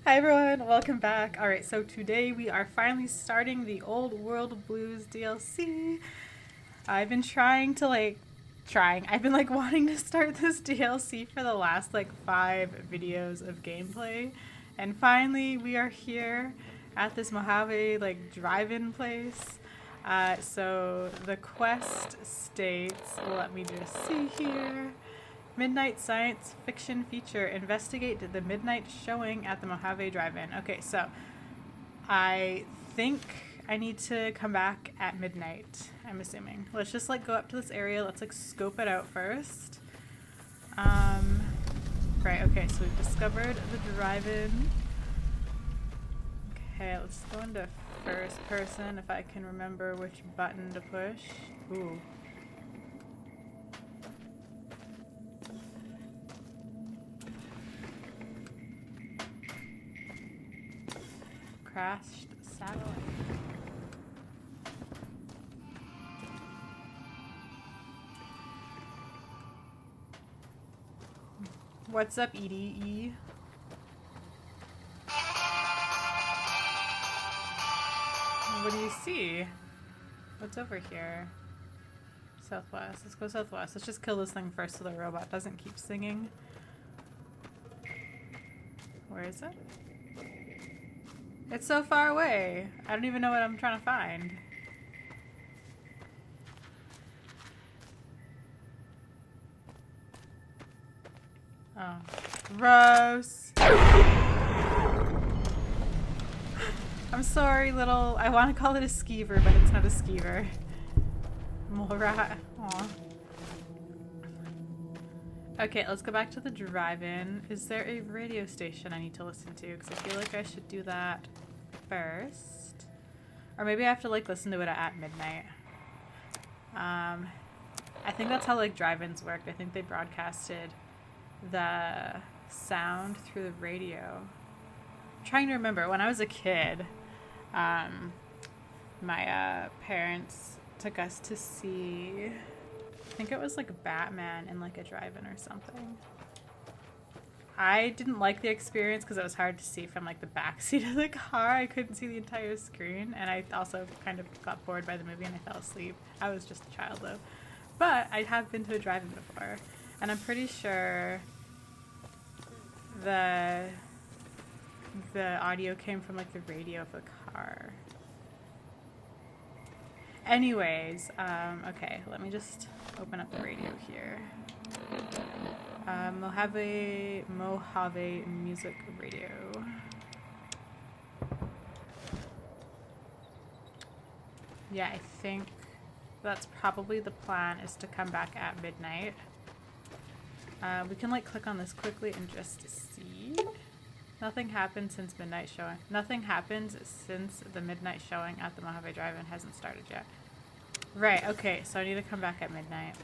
Hi everyone, welcome back. Alright, so today we are finally starting the Old World Blues DLC. I've been I've been wanting to start this DLC for the last 5 videos of gameplay. And finally we are here at this Mojave drive-in place. So the quest states, let me just see here. Midnight science fiction feature. Investigate the midnight showing at the Mojave Drive-In. Okay, so I think I need to come back at midnight, I'm assuming. Let's just go up to this area. Let's scope it out first. Right, okay, so we've discovered the drive-in. Okay, let's go into first person if I can remember which button to push. Ooh. Crashed satellite. What's up, EDE? What do you see? What's over here? Southwest. Let's go southwest. Let's just kill this thing first so the robot doesn't keep singing. Where is it? It's so far away. I don't even know what I'm trying to find. Oh. Gross. I'm sorry, little... I want to call it a skeever, but it's not a skeever. Mole rat. Aw. Okay, let's go back to the drive-in. Is there a radio station I need to listen to? Because I feel like I should do that first. Or maybe I have to listen to it at midnight. I think that's how drive-ins worked. I think they broadcasted the sound through the radio. I'm trying to remember. When I was a kid, my parents took us to see... I think it was Batman in a drive-in or something. I didn't like the experience because it was hard to see from the back seat of the car. I couldn't see the entire screen, and I also kind of got bored by the movie and I fell asleep. I was just a child though. But I have been to a drive-in before, and I'm pretty sure the audio came from the radio of the car. Anyways, okay, let me just open up the radio here. Mojave Music Radio. Yeah, I think that's probably the plan, is to come back at midnight. We can click on this quickly and just see. Nothing happened since midnight showing. Nothing happens since the midnight showing at the Mojave Drive-In hasn't started yet. Right, okay, so I need to come back at midnight.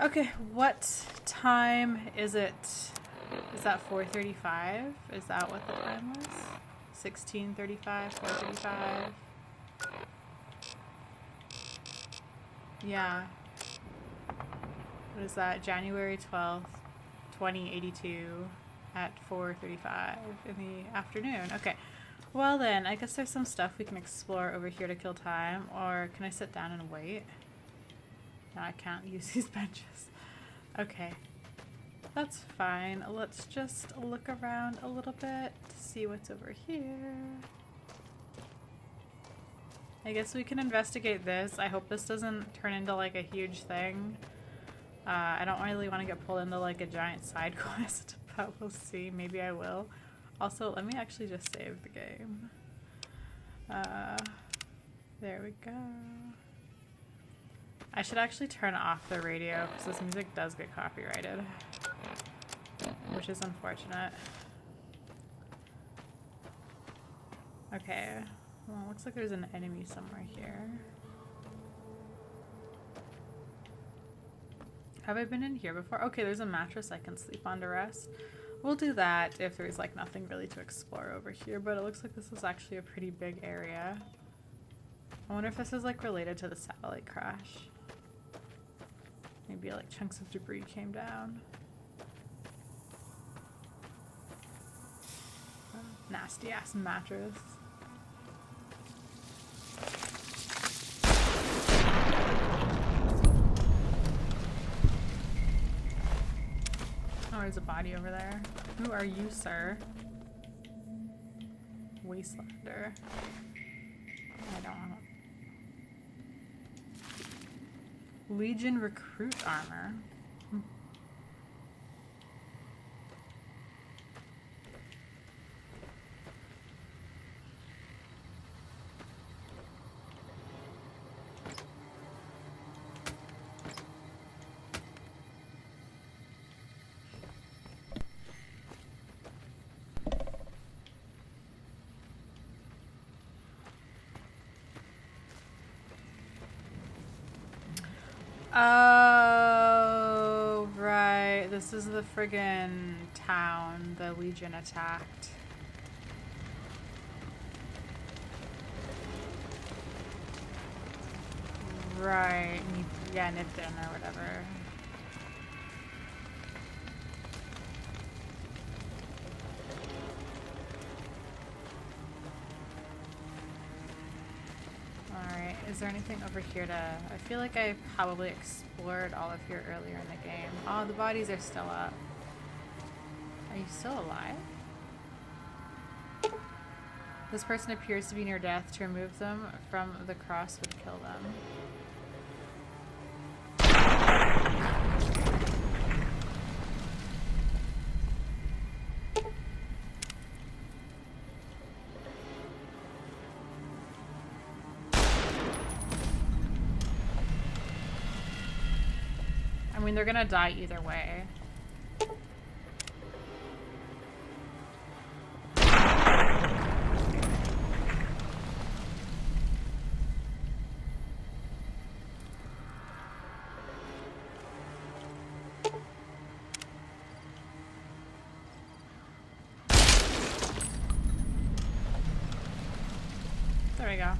Okay, what time is it? Is that 4:35? Is that what the time was? 16:35, 4:35? Yeah. What is that? January 12th, 2082 at 4:35 in the afternoon. Okay. Well then, I guess there's some stuff we can explore over here to kill time, or can I sit down and wait? No, I can't use these benches. Okay. That's fine. Let's just look around a little bit to see what's over here. I guess we can investigate this. I hope this doesn't turn into a huge thing. I don't really want to get pulled into a giant side quest, but we'll see. Maybe I will. Also, let me actually just save the game. There we go. I should actually turn off the radio because this music does get copyrighted, which is unfortunate. Okay, well, looks like there's an enemy somewhere here. Have I been in here before? Okay, there's a mattress I can sleep on to rest. We'll do that if there's nothing really to explore over here, but it looks like this is actually a pretty big area. I wonder if this is related to the satellite crash. Maybe chunks of debris came down. nasty ass mattress. Oh, there's a body over there. Who are you, sir? Wastelander. I don't want to. Legion recruit armor. Oh, right. This is the friggin' town the Legion attacked. Right. Yeah, Nipton or whatever. Alright, is there anything over here to... I feel like I probably explored all of here earlier in the game. Oh, the bodies are still up. Are you still alive? This person appears to be near death. To remove them from the cross would kill them. I mean, they're gonna die either way. There we go.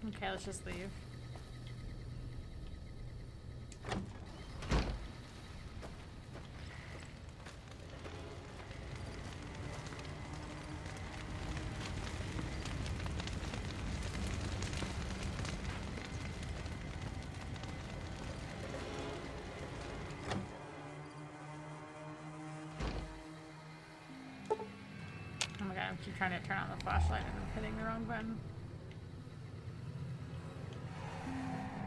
Okay, let's just leave. Oh my god, I keep trying to turn on the flashlight and I'm hitting the wrong button.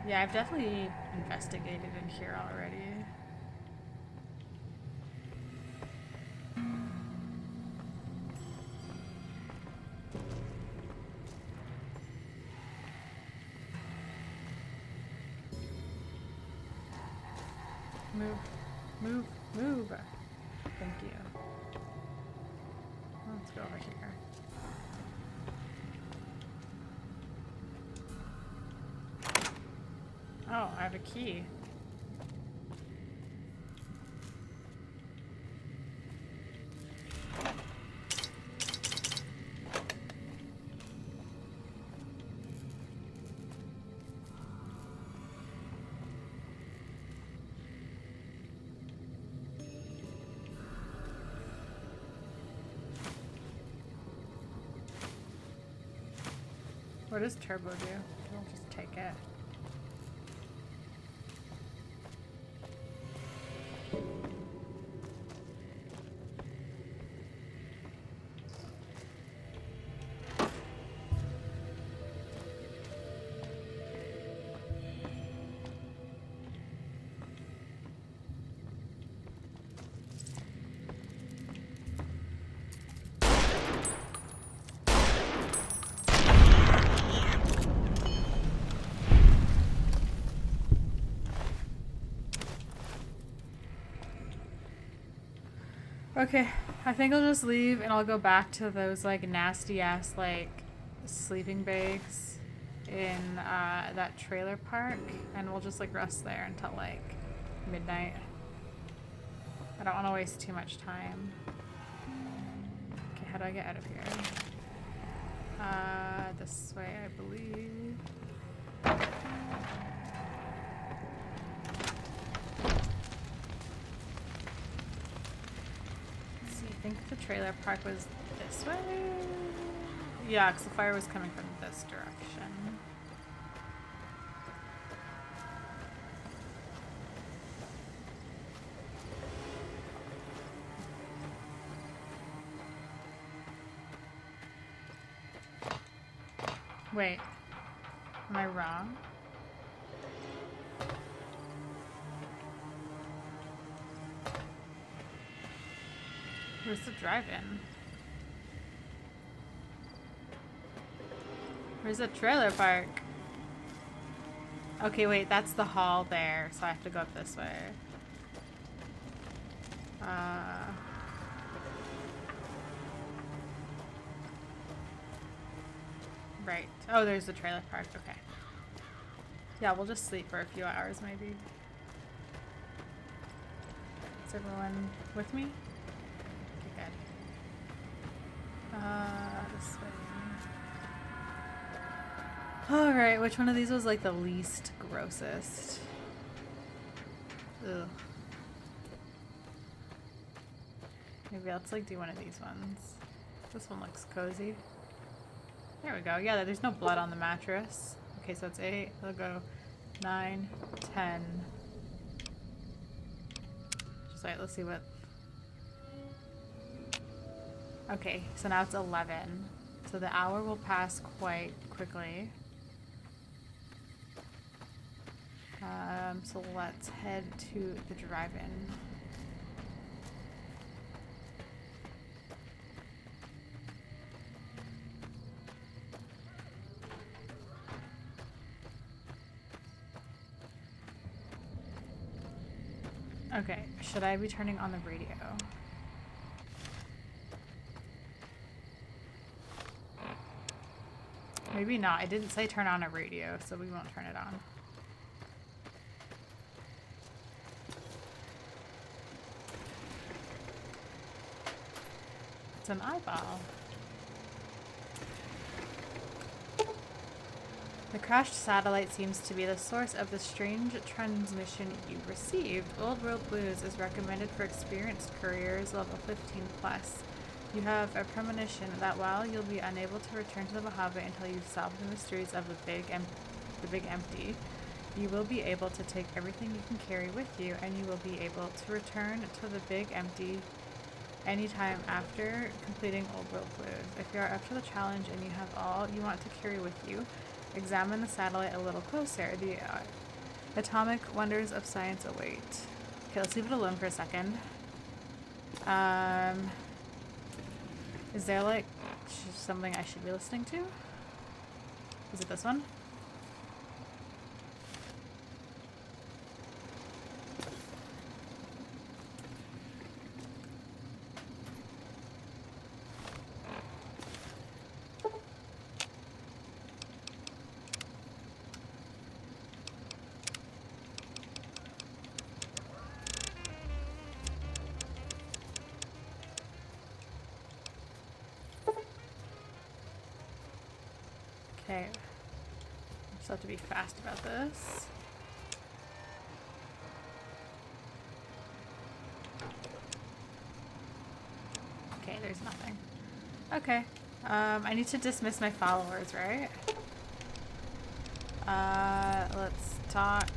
Yeah, I've definitely investigated in here already. Move, move, move. Thank you. Let's go over here. Oh, I have a key. What does turbo do? I'll just take it. Okay, I think I'll just leave and I'll go back to those like nasty ass like sleeping bags. in that trailer park, and we'll just like rest there until like midnight. I don't want to waste too much time. Okay, how do I get out of here? This way, I believe. Let's see, I think the trailer park was this way? Yeah, because the fire was coming from this direction. Wait, am I wrong? Where's the drive-in? Where's the trailer park? Okay, wait, that's the hall there, so I have to go up this way. Right. Oh, there's the trailer park. Okay. Yeah, we'll just sleep for a few hours, maybe. Is everyone with me? Okay, good. This way. Alright, which one of these was like the least grossest? Ugh. Maybe let's like do one of these ones. This one looks cozy. There we go. Yeah, there's no blood on the mattress. Okay, so it's 8. I'll go 9, 10. Just wait, let's see what. Okay, so now it's 11. So the hour will pass quite quickly. So let's head to the drive-in. Okay, should I be turning on the radio? Maybe not. I didn't say turn on a radio, so we won't turn it on. It's an eyeball. The crashed satellite seems to be the source of the strange transmission you received. Old World Blues is recommended for experienced couriers level 15 plus. You have a premonition that while you'll be unable to return to the Mojave until you solve the mysteries of the Big Empty, you will be able to take everything you can carry with you, and you will be able to return to the Big Empty anytime after completing Old World Blues. If you are up to the challenge and you have all you want to carry with you, examine the satellite a little closer. The atomic wonders of science await. Okay, let's leave it alone for a second. Is there like something I should be listening to? Is it this one? Okay, just have to be fast about this. Okay, there's nothing. Okay, I need to dismiss my followers, right? Let's talk.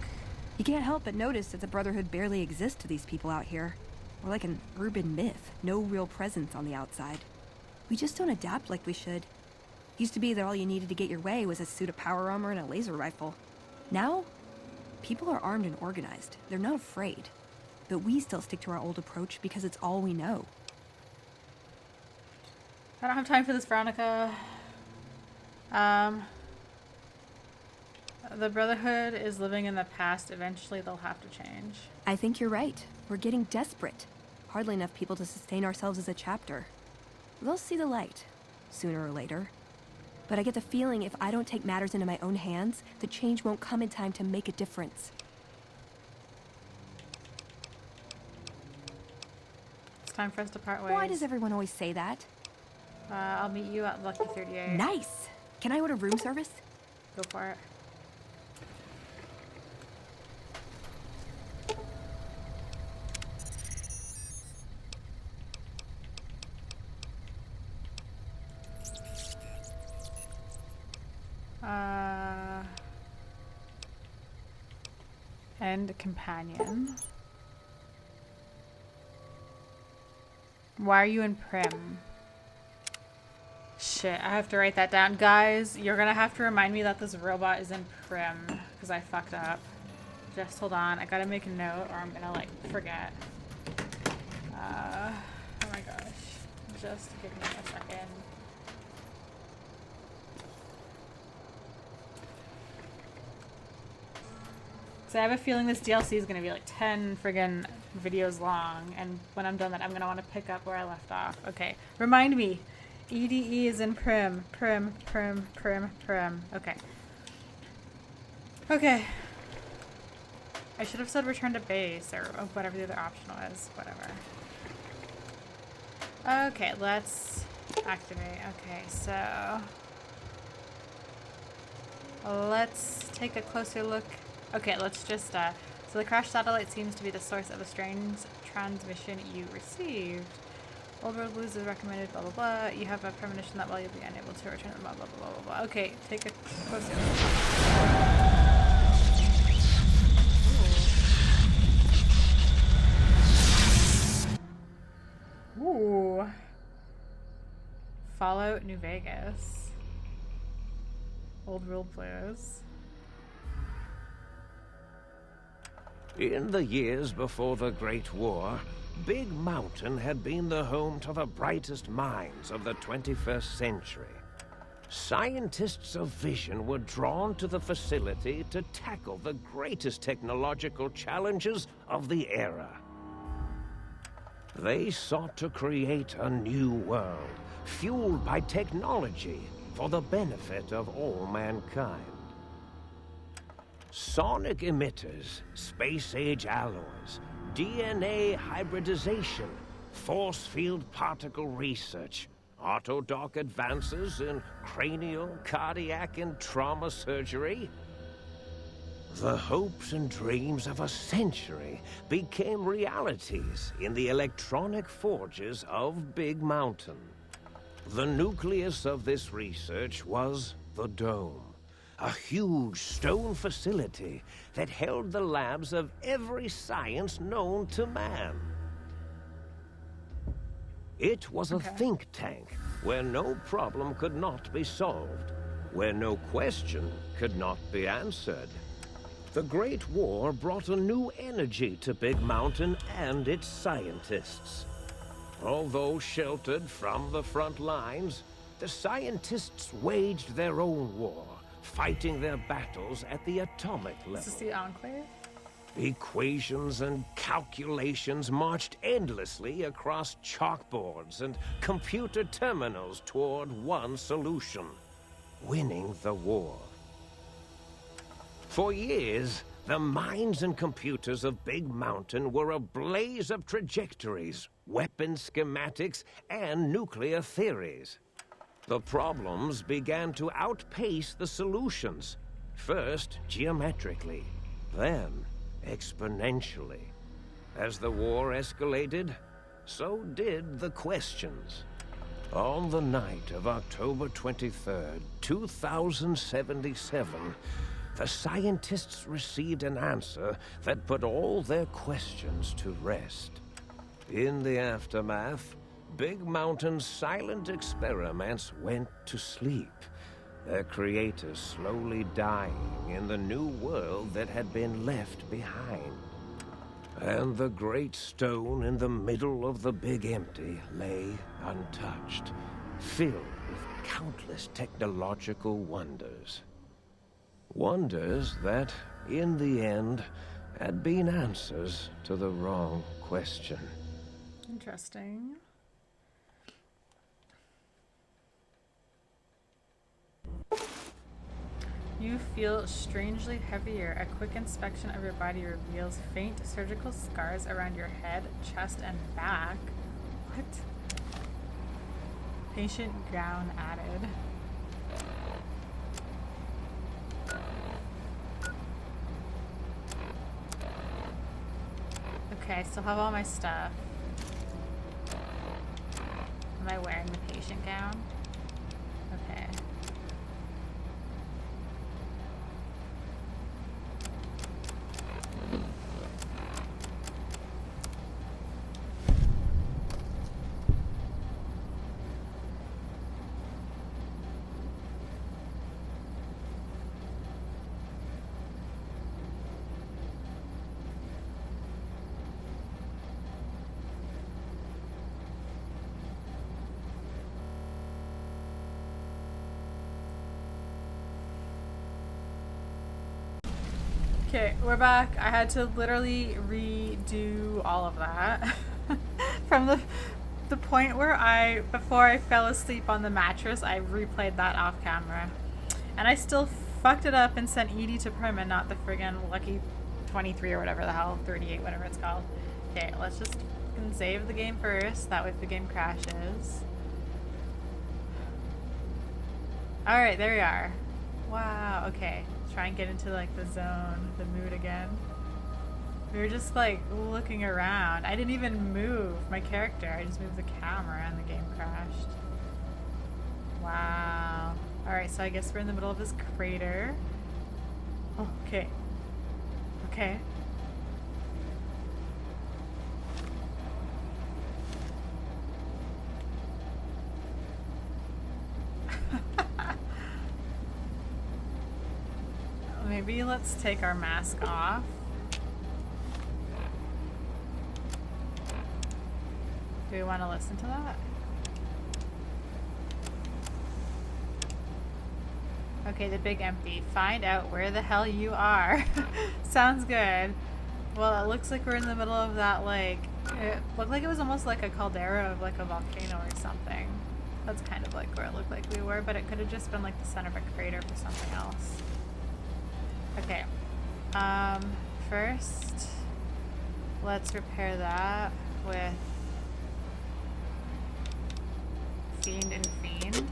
You can't help but notice that the Brotherhood barely exists to these people out here. We're like an urban myth, no real presence on the outside. We just don't adapt like we should. Used to be that all you needed to get your way was a suit of power armor and a laser rifle. Now, people are armed and organized. They're not afraid. But we still stick to our old approach because it's all we know. I don't have time for this, Veronica. The Brotherhood is living in the past. Eventually, they'll have to change. I think you're right. We're getting desperate. Hardly enough people to sustain ourselves as a chapter. They'll see the light, sooner or later. But I get the feeling if I don't take matters into my own hands, the change won't come in time to make a difference. It's time for us to part ways. Why does everyone always say that? I'll meet you at Lucky 38. Nice! Can I order room service? Go for it. And companion. Why are you in Prim? Shit, I have to write that down. Guys, you're gonna have to remind me that this robot is in Prim, because I fucked up. Just hold on, I gotta make a note or I'm gonna, like, forget. Oh my gosh. Just give me a second. So I have a feeling this DLC is gonna be like 10 friggin' videos long, and when I'm done that, I'm gonna want to pick up where I left off. Okay, remind me. EDE is in Prim. Prim. Okay. Okay. I should have said return to base, or whatever the other option was. Whatever. Okay, let's activate. Okay, so let's take a closer look. Okay, let's just, so the crashed satellite seems to be the source of a strange transmission you received. Old World Blues is recommended, blah, blah, blah. You have a premonition that while you'll be unable to return them, blah, blah, blah, blah, blah. Okay, take a closer look. Ooh. Fallout New Vegas. Old World Blues. In the years before the Great War, Big Mountain had been the home to the brightest minds of the 21st century. Scientists of vision were drawn to the facility to tackle the greatest technological challenges of the era. They sought to create a new world, fueled by technology for the benefit of all mankind. Sonic emitters, space-age alloys, DNA hybridization, force field particle research, autodoc advances in cranial, cardiac, and trauma surgery. The hopes and dreams of a century became realities in the electronic forges of Big Mountain. The nucleus of this research was the Dome. A huge stone facility that held the labs of every science known to man. It was a think tank where no problem could not be solved, where no question could not be answered. The Great War brought a new energy to Big Mountain and its scientists. Although sheltered from the front lines, the scientists waged their own war, fighting their battles at the atomic level. Is this the Enclave? Equations and calculations marched endlessly across chalkboards and computer terminals toward one solution: winning the war. For years, the minds and computers of Big Mountain were a blaze of trajectories, weapon schematics, and nuclear theories. The problems began to outpace the solutions, first geometrically, then exponentially. As the war escalated, so did the questions. On the night of October 23rd, 2077, the scientists received an answer that put all their questions to rest. In the aftermath, Big Mountain's silent experiments went to sleep, their creators slowly dying in the new world that had been left behind. And the great stone in the middle of the Big Empty lay untouched, filled with countless technological wonders. Wonders that, in the end, had been answers to the wrong question. Interesting. You feel strangely heavier. A quick inspection of your body reveals faint surgical scars around your head, chest, and back. What? Patient gown added. Okay, I still have all my stuff. Am I wearing the patient gown? Okay. Okay, we're back. I had to literally redo all of that from the point where before I fell asleep on the mattress, I replayed that off camera. And I still fucked it up and sent Edie to Prim and not the friggin' Lucky 23 or whatever the hell, 38, whatever it's called. Okay, let's just save the game first. That way if the game crashes. Alright, there we are. Wow, okay. Try and get into like the zone, the mood again. We were just like looking around. I didn't even move my character. I just moved the camera and the game crashed. Wow. Alright, so I guess we're in the middle of this crater. Oh, okay. Okay. Maybe let's take our mask off. Do we want to listen to that? Okay, the big empty. Find out where the hell you are. Sounds good. Well, it looks like we're in the middle of that, like, it looked like it was almost like a caldera of like a volcano or something. That's kind of like where it looked like we were, but it could have just been like the center of a crater for something else. Okay, first, let's repair that with Fiend and Fiend.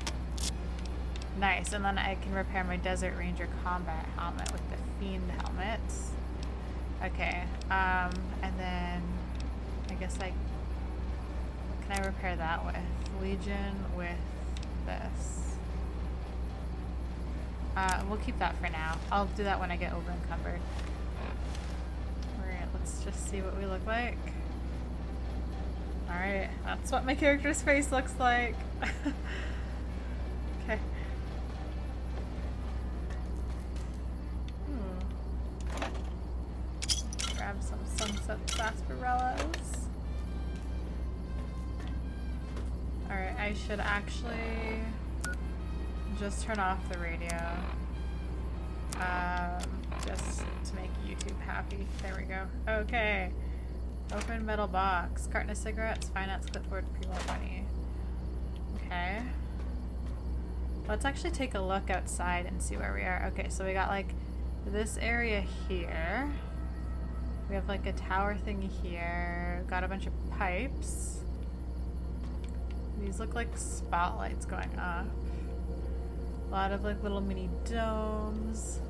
Nice, and then I can repair my Desert Ranger combat helmet with the Fiend helmet. Okay, and then I guess can I repair that with Legion with this? We'll keep that for now. I'll do that when I get over encumbered. Alright, let's just see what we look like. Alright, that's what my character's face looks like. Okay. Grab some sunset sarsaparillas. Alright, I should actually just turn off the radio. Just to make YouTube happy. There we go. Okay. Open metal box. Carton of cigarettes, finance clipboard, pre-roll money. Okay. Let's actually take a look outside and see where we are. Okay, so we got like this area here. We have like a tower thingy here. Got a bunch of pipes. These look like spotlights going up. A lot of like little mini domes.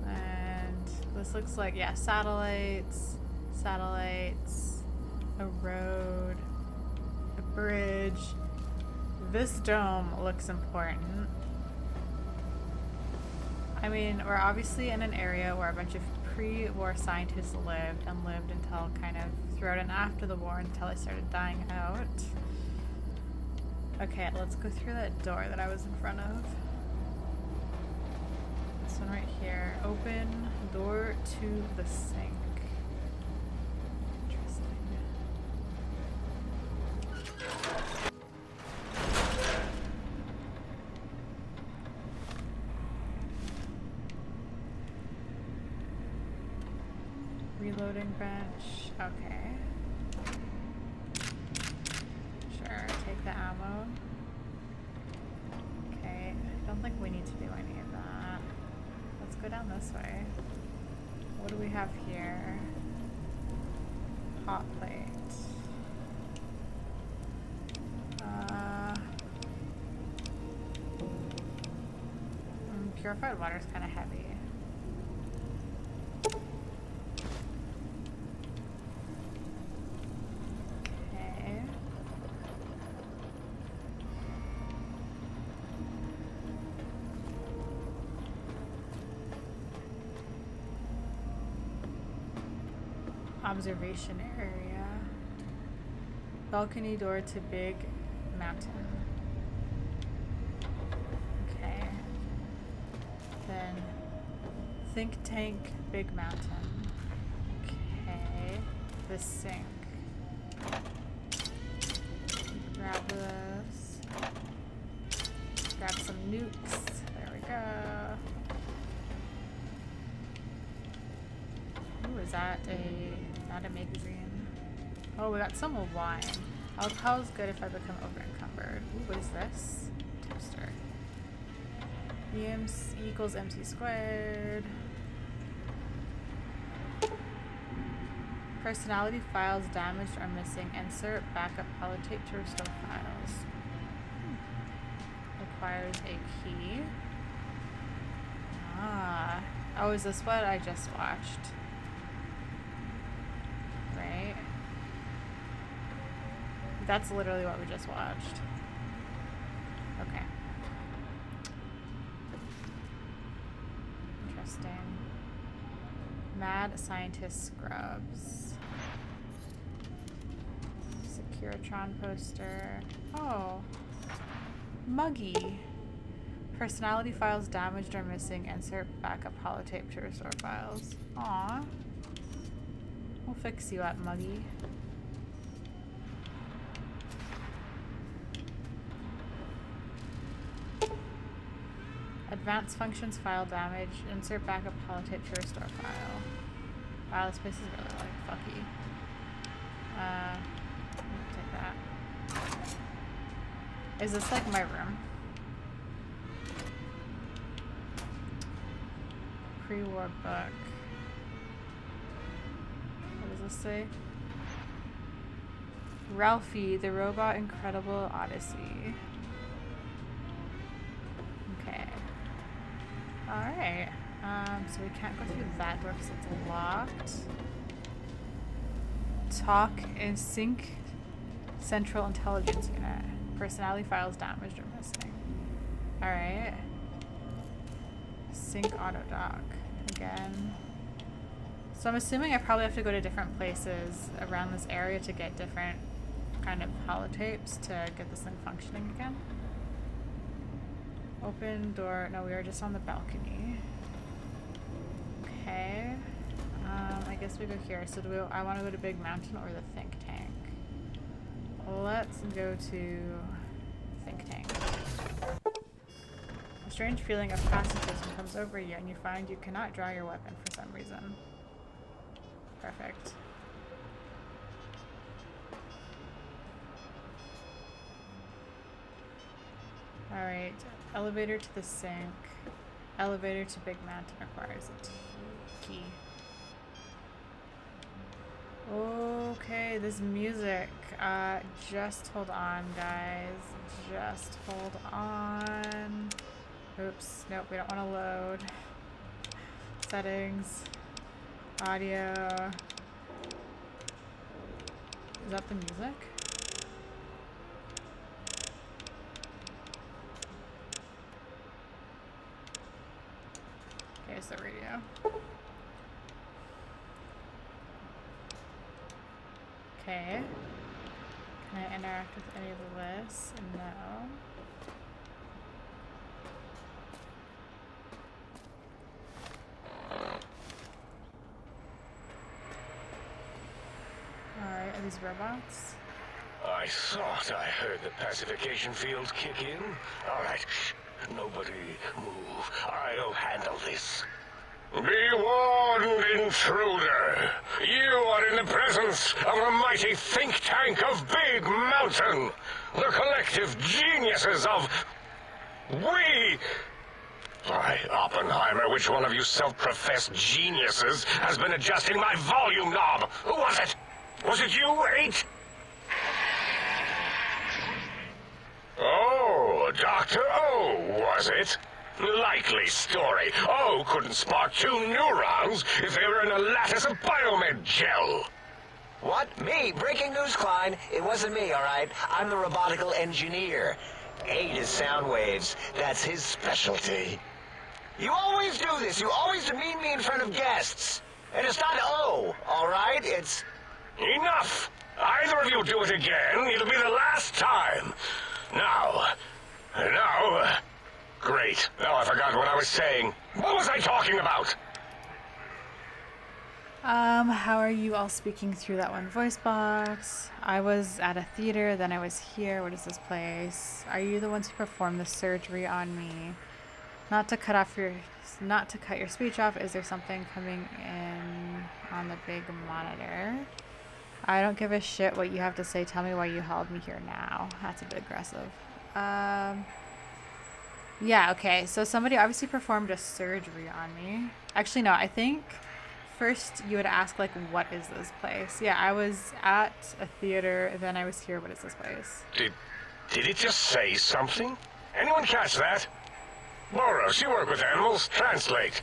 And this looks like, yeah, satellites, a road, a bridge. This dome looks important. I mean, we're obviously in an area where a bunch of pre-war scientists lived until kind of throughout and after the war until they started dying out. Okay, let's go through that door that I was in front of. This one right here. Open door to the sink. Interesting. Reloading bench. Okay. Sure, take the ammo. Okay, don't think we need to do any of that. Let's go down this way. What do we have here? Hot plate. Purified water is kind of heavy. Okay. Observation area. Balcony door to Big Mountain. Okay. Then think tank, Big Mountain. Okay. The sink. Grab this. Grab some nukes. There we go. Ooh, is that not a magazine? Oh, we got some wine. Alcohol's good if I become over encumbered. Ooh, what is this? Toaster. EMC equals MC squared. Personality files damaged or missing. Insert backup holotape to restore files. Requires a key. Ah. Oh, is this what I just watched? Right? That's literally what we just watched. Okay. Interesting. Mad Scientist Scrubs. Securitron poster. Oh. Muggy. Personality files damaged or missing. Insert backup holotape to restore files. Aww. We'll fix you up, Muggy. Advanced functions file damage. Insert backup holotape to restore file. Wow, this place is really like fucky. Take that. Is this like my room? Pre-war book. What does this say? Ralphie, the Robot Incredible Odyssey. Okay. Alright. So we can't go through that door because it's locked. Talk and sync Central Intelligence Unit. Personality files damaged or missing. Alright. Sync auto dock. Again. So I'm assuming I probably have to go to different places around this area to get different kind of holotapes to get this thing functioning again. Open door. No, we are just on the balcony. Okay. I guess we go here. So I want to go to Big Mountain or the think tank. Let's go to think tank. A strange feeling of pacifism comes over you and you find you cannot draw your weapon for some reason. Perfect. Alright, elevator to the sink. Elevator to Big Mountain requires a key. Okay, this music. Just hold on, guys. Just hold on. Oops, nope, we don't want to load. Settings. Audio. Is that the music? Okay, it's the radio. Okay. Can I interact with any of the lists? No. Alright, are these robots? I thought I heard the pacification field kick in. All right, shh. Nobody move. I'll handle this. Be warned, intruder. You are in the presence of the mighty think tank of Big Mountain. The collective geniuses of... We? Why, Oppenheimer, which one of you self-professed geniuses has been adjusting my volume knob? Who was it? Was it you, 8? Oh, Dr. O, was it? Likely story. O couldn't spark 2 neurons if they were in a lattice of biomed gel. What? Me? Breaking news, Klein. It wasn't me, all right? I'm the robotical engineer. 8 is sound waves. That's his specialty. You always do this. You always demean me in front of guests. And it's not O, all right? It's... Enough! Either of you do it again, it'll be the last time. Now... Great. Now I forgot what I was saying. What was I talking about? How are you all speaking through that one voice box? I was at a theater, then I was here. What is this place? Are you the ones who performed the surgery on me? Not to cut your speech off. Is there something coming in on the big monitor? I don't give a shit what you have to say. Tell me why you held me here now. That's a bit aggressive. Yeah, okay. So somebody obviously performed a surgery on me. Actually, no, I think first you would ask, like, what is this place? Yeah, I was at a theater, then I was here. What is this place? Did it just say something? Anyone catch that? Boros, you work with animals. Translate.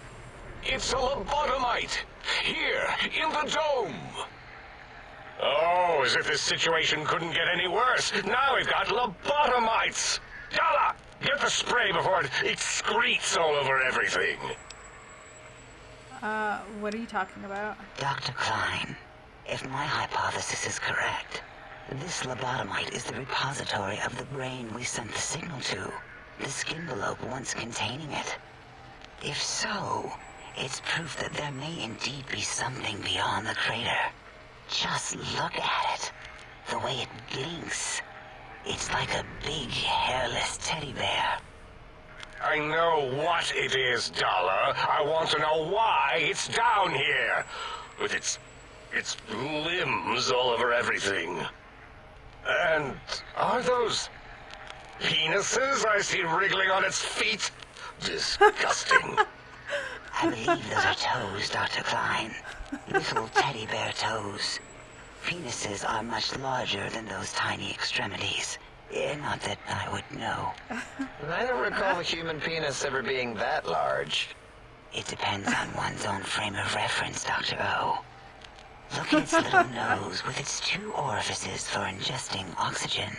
It's a lobotomite. Here, in the dome. Oh, as if this situation couldn't get any worse. Now we've got lobotomites. Dala, get the spray before it excretes all over everything. What are you talking about? Dr. Klein, if my hypothesis is correct, this lobotomite is the repository of the brain we sent the signal to, the skinvelope once containing it. If so, it's proof that there may indeed be something beyond the crater. Just look at it. The way it blinks. It's like a big, hairless teddy bear. I know what it is, Dala. I want to know why it's down here. With its limbs all over everything. And are those penises I see wriggling on its feet? Disgusting. I believe those are toes, Dr. Klein. Little teddy bear toes. Penises are much larger than those tiny extremities. Not that I would know. I don't recall a human penis ever being that large. It depends on one's own frame of reference, Dr. O. Look at its little nose with its 2 orifices for ingesting oxygen.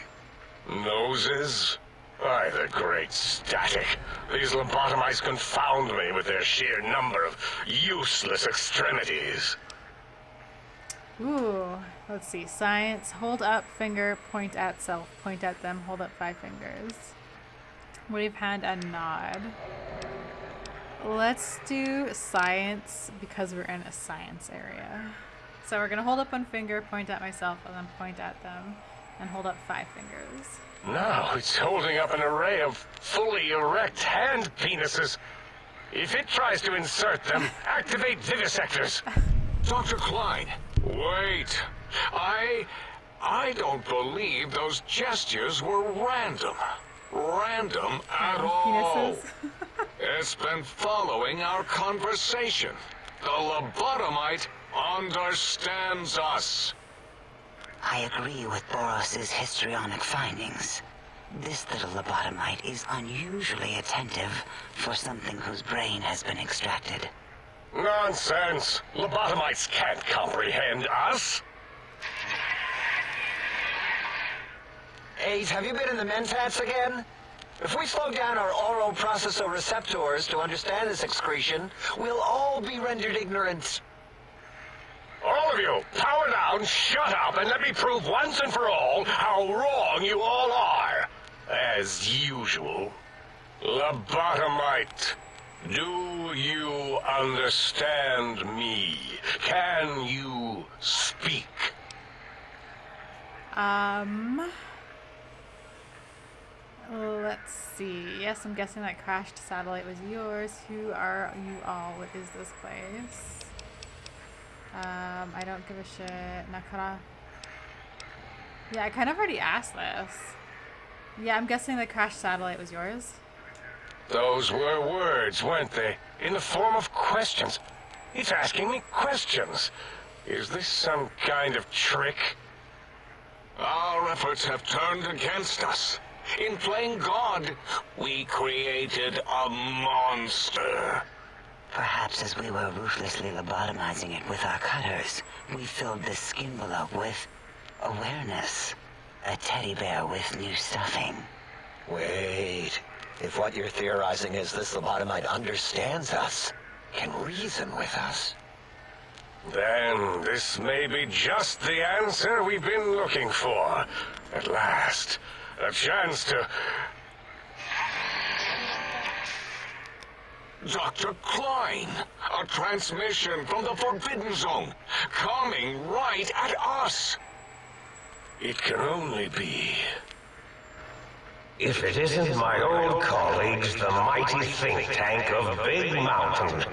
Noses? By the great static. These lobotomites confound me with their sheer number of useless extremities. Ooh, let's see. Science. Hold up finger, point at self. Point at them, hold up 5 fingers. Wave hand and nod. Let's do science because we're in a science area. So we're going to hold up 1 finger, point at myself, and then point at them, and hold up 5 fingers. Now it's holding up an array of fully erect hand penises. If it tries to insert them, activate vivisectors. Dr. Klein, Wait. I don't believe those gestures were random. Random at all. Penises. It's been following our conversation. The lobotomite understands us. I agree with Boros' histrionic findings. This little lobotomite is unusually attentive for something whose brain has been extracted. Nonsense. Lobotomites can't comprehend us. 8, have you been in the mentats again? If we slow down our oroprocessoreceptors to understand this excretion, we'll all be rendered ignorant. All of you, power down, shut up, and let me prove once and for all how wrong you all are. As usual. Lobotomite, do you understand me? Can you speak? Let's see. Yes, I'm guessing that crashed satellite was yours. Who are you all? What is this place? I don't give a shit. Nakara. Yeah, I kind of already asked this. Yeah, I'm guessing the crashed satellite was yours. Those were words, weren't they? In the form of questions. It's asking me questions. Is this some kind of trick? Our efforts have turned against us. In playing God, we created a monster. Perhaps as we were ruthlessly lobotomizing it with our cutters, we filled this skin envelope with awareness. A teddy bear with new stuffing. Wait. If what you're theorizing is this lobotomite understands us, can reason with us, Then this may be just the answer we've been looking for. At last, a chance to... Dr. Klein, a transmission from the Forbidden Zone, coming right at us. It can only be... If it isn't my old colleagues, the mighty think tank of Big Mountain.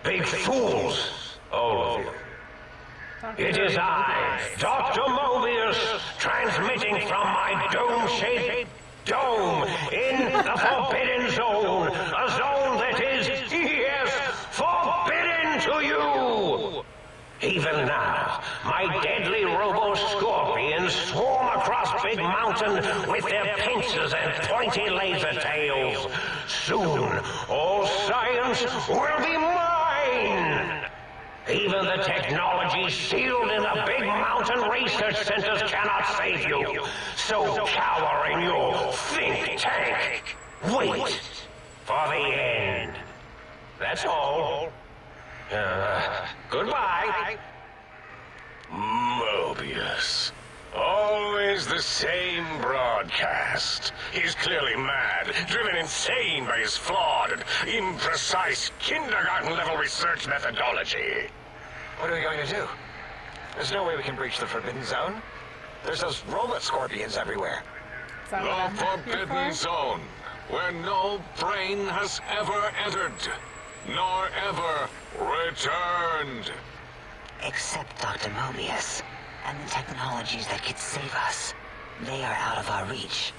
Big fools, all of you. It is I, Dr. Mobius, transmitting from my dome-shaped dome in the Forbidden Zone. A zone that is, yes, forbidden to you. Even now, my deadly robo-scorpions swarm across Big Mountain with their pincers and pointy laser tails. Soon, all science will be mine! Even the technology sealed in the Big Mountain research centers cannot save you. So cower in your think tank. Wait for the end. That's all. Goodbye. Mobius. Always the same broadcast. He's clearly mad, driven insane by his flawed and imprecise kindergarten-level research methodology. what are we going to do? There's no way we can breach the Forbidden Zone. There's those robot scorpions everywhere. Is that what The I'm here Forbidden for? Zone, where no brain has ever entered, nor ever returned. Except Dr. Mobius and the technologies that could save us. They are out of our reach.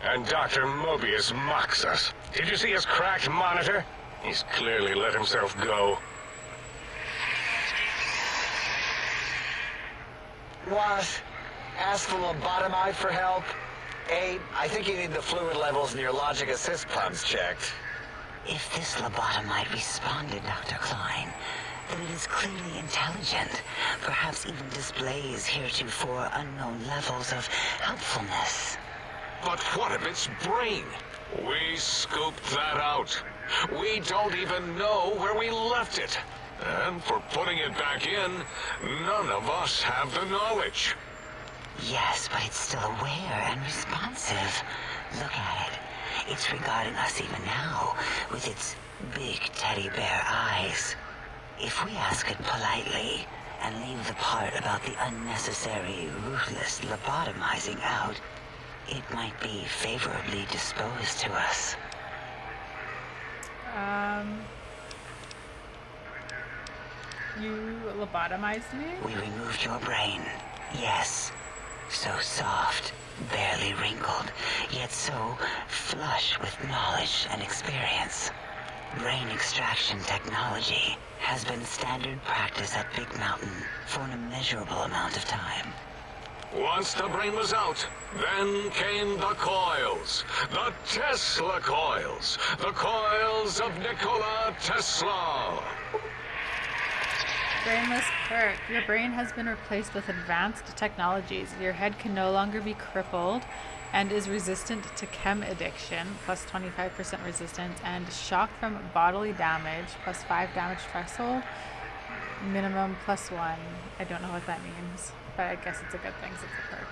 And Dr. Mobius mocks us. Did you see his cracked monitor? He's clearly let himself go. What? Ask the lobotomite for help? Abe, I think you need the fluid levels in your logic assist pumps checked. If this lobotomite responded, Dr. Klein, then it is clearly intelligent, perhaps even displays heretofore unknown levels of helpfulness. But what of its brain? We scooped that out. We don't even know where we left it. And for putting it back in, none of us have the knowledge. Yes, but it's still aware and responsive. Look at it. It's regarding us even now, with its big teddy bear eyes. If we ask it politely, and leave the part about the unnecessary, ruthless lobotomizing out, it might be favorably disposed to us. You lobotomized me? We removed your brain. Yes. So soft, barely wrinkled, yet so flush with knowledge and experience. Brain extraction technology has been standard practice at Big Mountain for an immeasurable amount of time. Once the brain was out, then came the coils. The Tesla coils. The coils of Nikola Tesla. Brainless perk. Your brain has been replaced with advanced technologies. Your head can no longer be crippled and is resistant to chem addiction, plus 25% resistance, and shock from bodily damage, plus 5 damage threshold, minimum +1. I don't know what that means, but I guess it's a good thing since it's a perk.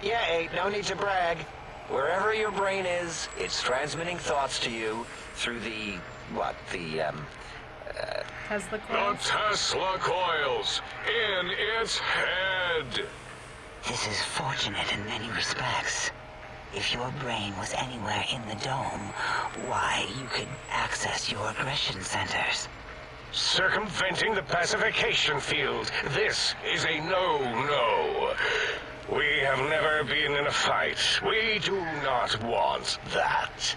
Yeah, Abe, no need to brag. Wherever your brain is, it's transmitting thoughts to you through the, Tesla The coils. Tesla coils in its head. This is fortunate in many respects. If your brain was anywhere in the dome, why, you could access your aggression centers. Circumventing the pacification field. This is a no-no. We have never been in a fight. We do not want that.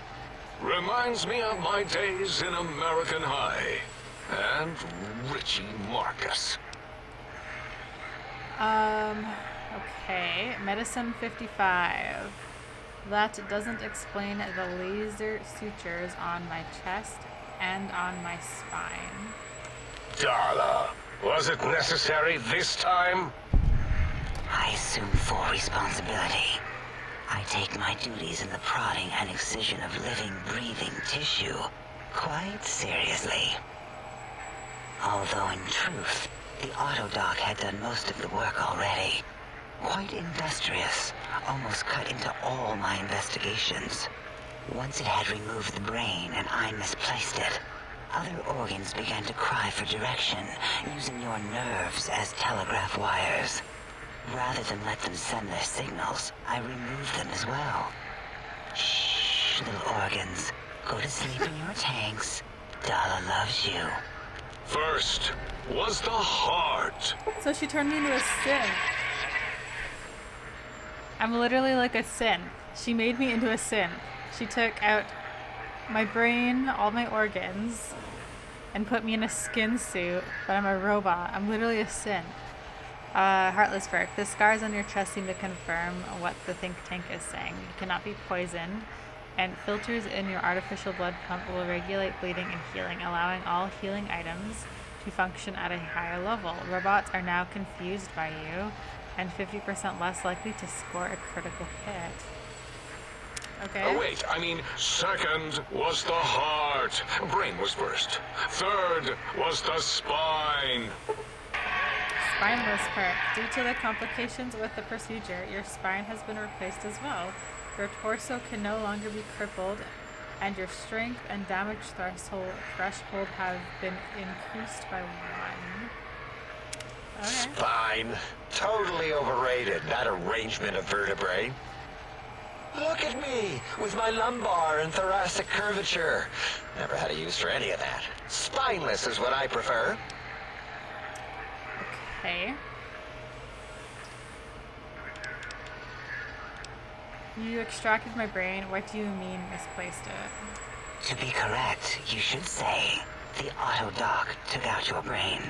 Reminds me of my days in American High. And Richie Marcus. Okay. Medicine 55. That doesn't explain the laser sutures on my chest and on my spine. Darla, was it necessary this time? I assume full responsibility. I take my duties in the prodding and excision of living, breathing tissue quite seriously. Although in truth, the Autodoc had done most of the work already. Quite industrious, almost cut into all my investigations. Once it had removed the brain and I misplaced it, other organs began to cry for direction, using your nerves as telegraph wires. Rather than let them send their signals, I removed them as well. Shh, little organs. Go to sleep in your tanks. Dala loves you. First was the heart. So she turned me into a synth. I'm literally like a synth. She made me into a synth. She took out my brain, all my organs, and put me in a skin suit, but I'm a robot. I'm literally a synth. Heartless Burke, the scars on your chest seem to confirm what the think tank is saying. You cannot be poisoned, and filters in your artificial blood pump will regulate bleeding and healing, allowing all healing items to function at a higher level. Robots are now confused by you, and 50% less likely to score a critical hit. Okay. Oh, wait, I mean, second was the heart. Brain was first. Third was the spine. Spineless Perk. Due to the complications with the procedure, your spine has been replaced as well. Your torso can no longer be crippled, and your strength and damage threshold have been increased by 1. Okay. Spine. Totally overrated, that arrangement of vertebrae. Look at me, with my lumbar and thoracic curvature. Never had a use for any of that. Spineless is what I prefer. Okay. You extracted my brain. What do you mean misplaced it? To be correct, you should say the Autodoc took out your brain.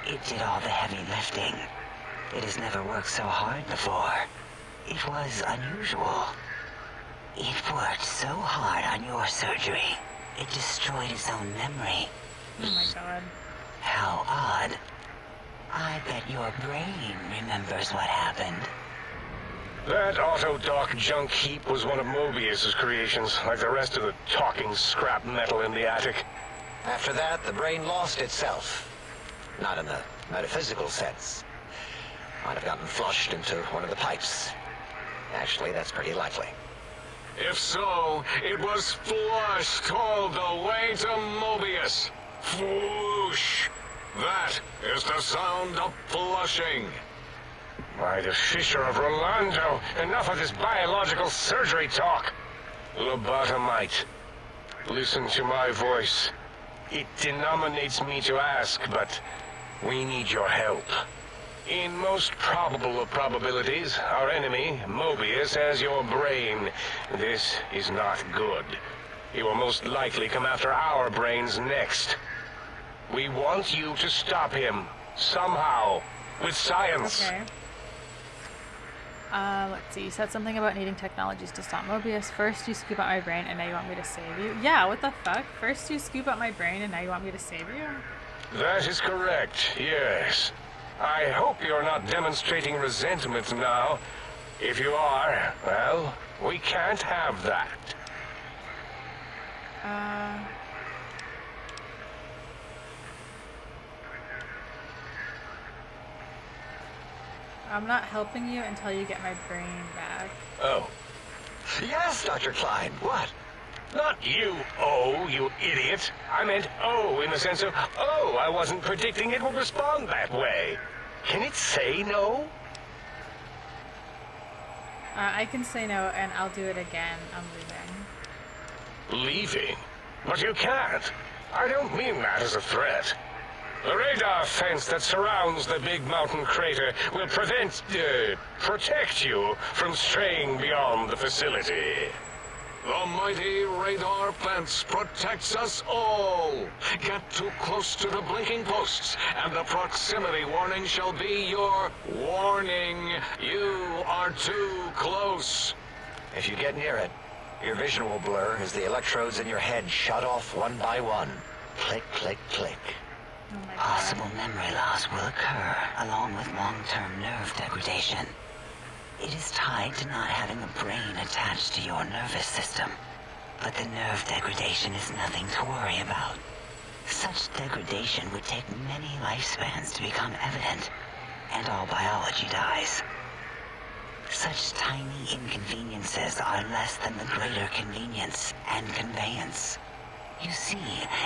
It did all the heavy lifting. It has never worked so hard before. It was unusual. It worked so hard on your surgery, it destroyed its own memory. Oh my god. How odd. I bet your brain remembers what happened. That Autodoc junk heap was one of Mobius's creations, like the rest of the talking scrap metal in the attic. After that, the brain lost itself. Not in the metaphysical sense. Might have gotten flushed into one of the pipes. Actually, that's pretty likely. If so, it was flushed all the way to Mobius. Whoosh! That is the sound of flushing. By the Fisher of Rolando, enough of this biological surgery talk. Lobotomite, listen to my voice. It denominates me to ask, but we need your help. In most probable of probabilities, our enemy, Mobius, has your brain. This is not good. He will most likely come after our brains next. We want you to stop him, somehow, with science. Okay. Let's see. You said something about needing technologies to stop Mobius. First you scoop out my brain and now you want me to save you? Yeah, what the fuck? First you scoop out my brain and now you want me to save you? That is correct, yes. I hope you're not demonstrating resentment now. If you are, well, we can't have that. I'm not helping you until you get my brain back. Oh. Yes, Dr. Klein, what? Not you, oh, you idiot. I meant oh in the sense of, oh, I wasn't predicting it would respond that way. Can it say no? I can say no and I'll do it again. I'm leaving. Leaving? But you can't. I don't mean that as a threat. The radar fence that surrounds the big mountain crater will protect you from straying beyond the facility. The mighty radar fence protects us all. Get too close to the blinking posts, and the proximity warning shall be your warning. You are too close. If you get near it, your vision will blur as the electrodes in your head shut off one by one. Click, click, click. Oh my god. Possible memory loss will occur, along with long-term nerve degradation. It is tied to not having a brain attached to your nervous system. But the nerve degradation is nothing to worry about. Such degradation would take many lifespans to become evident, and all biology dies. Such tiny inconveniences are less than the greater convenience and conveyance. You see,